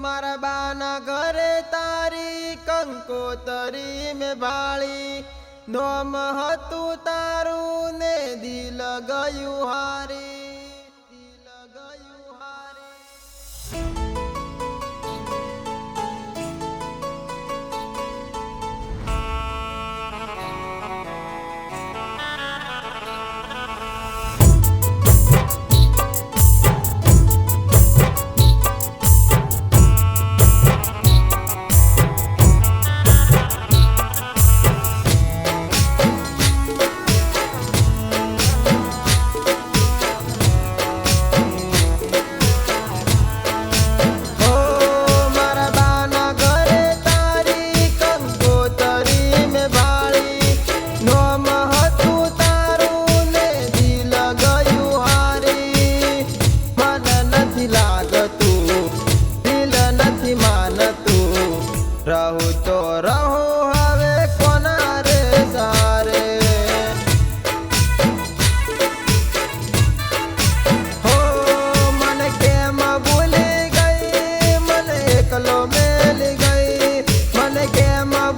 मारा बाना घरे तारी कंकोतरी में भाली नोम हतु तारू ने दिल गयु हारी रहू तो रहू हवे कोना रे सारे हो मन के भूली गई मन एकलो मेल गई मन के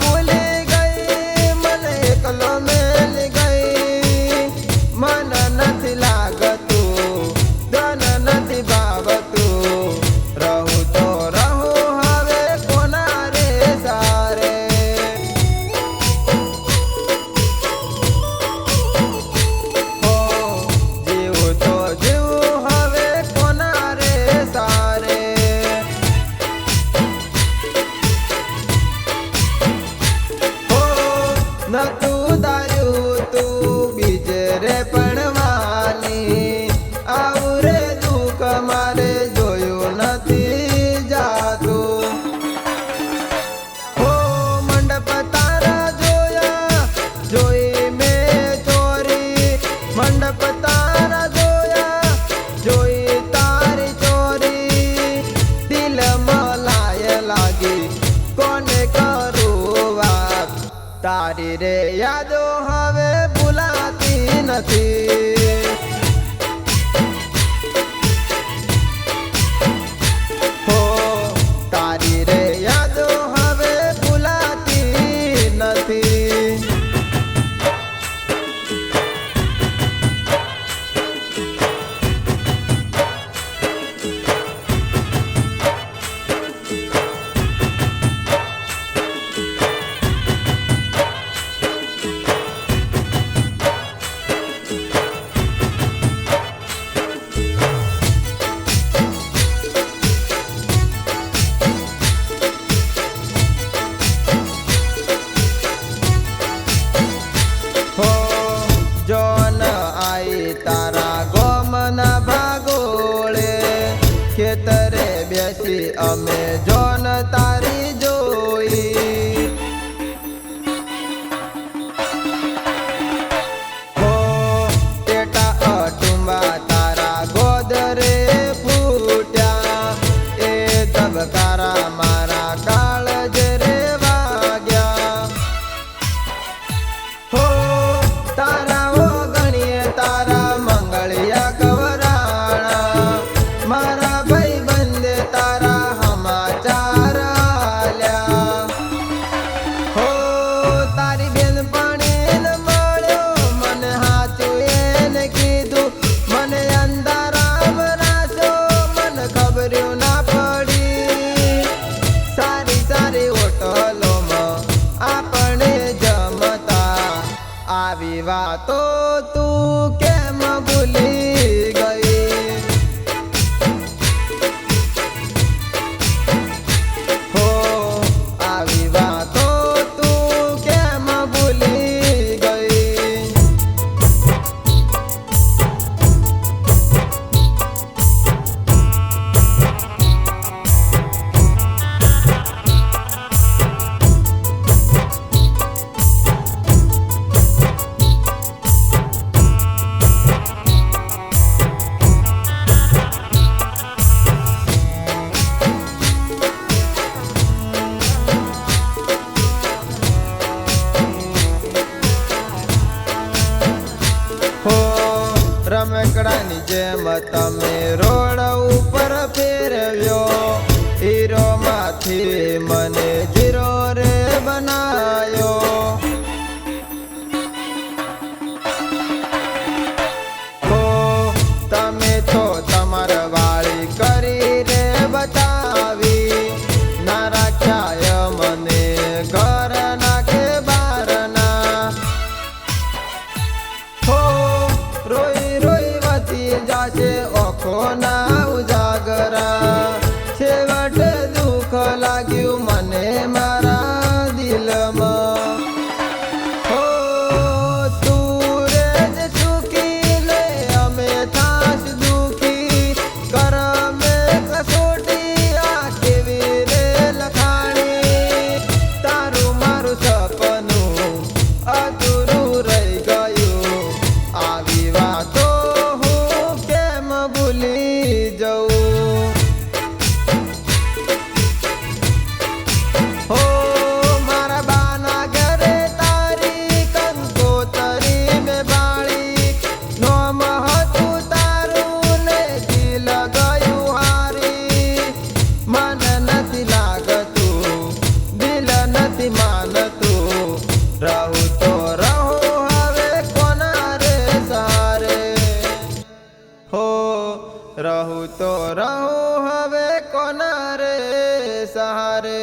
भूली गई मन एकलो मेल गई मन नथी लागतू धन नथी भावतू रहू तो रहू न तू दारू तू बीजे रे पणवाली आवरे दुख मारे जोयो नथी जातू हो मंडप तारा जोया जोई में चोरी मंडप तारा जोया जोई तारी चोरी दिल मलाय लागी कोने करू बात तारी रे यादो हवे भुलाती नथी हो तारी रे यादो हवे भुलाती नथी तारा गोमन भागोळे खेतरे बेसी अमे जोन तारी जोई हो टेटा अटुंबा तारा गोदरे फूट्या ए तबकारा मारा काळज रे वाग्या हो तारा तारा मंगलिया कवराणा मारा भाई बंदे तारा समाचार आल्या हो तारी बेन पाणीन माळ्यो मन हाचू एन कीधु मन अंधाराम रासो मन खबर्यो ना पड़ी सारी सारी होटलो में आपणे जमता आवी वातो तू केम भूली गई हो आवी बातो तू केम भूली गई રમકડાની જેમ તમે રોડ ઉપર ફેરવ્યો હીરો માંથી મને જીરો રે બનાયો. હો તમે છો તમારા વાળી કરી રે બતાવી, ના રાખ્યા મને ઘર ના કે બારના. હો રોઈ રોઈ વતી જાશે ઓખો ના ઉજાગરા, છેવટે દુઃખ લાગ્યું મને મારા દિલમાં. હો તું રે જ સુખી ને અમે થાશ દુખી, કરમે કસોટી આ કેવી રે લખાણી. તારું મારું સપનું અધૂરું રહી ગયું, આવી વાતો હું કેમ ભૂલી જઉં. હો મારા બાના ઘરે તારી કંકોતરી મેં બાળી, નોમ હતું તારું ને દિલ ગયું હારી. મન નથી લાગતું, દિલ નથી માનતું, રહું તો રહું હવે કોના રે સહારે. હો રહું તો રહું હવે કોના રે સહારે.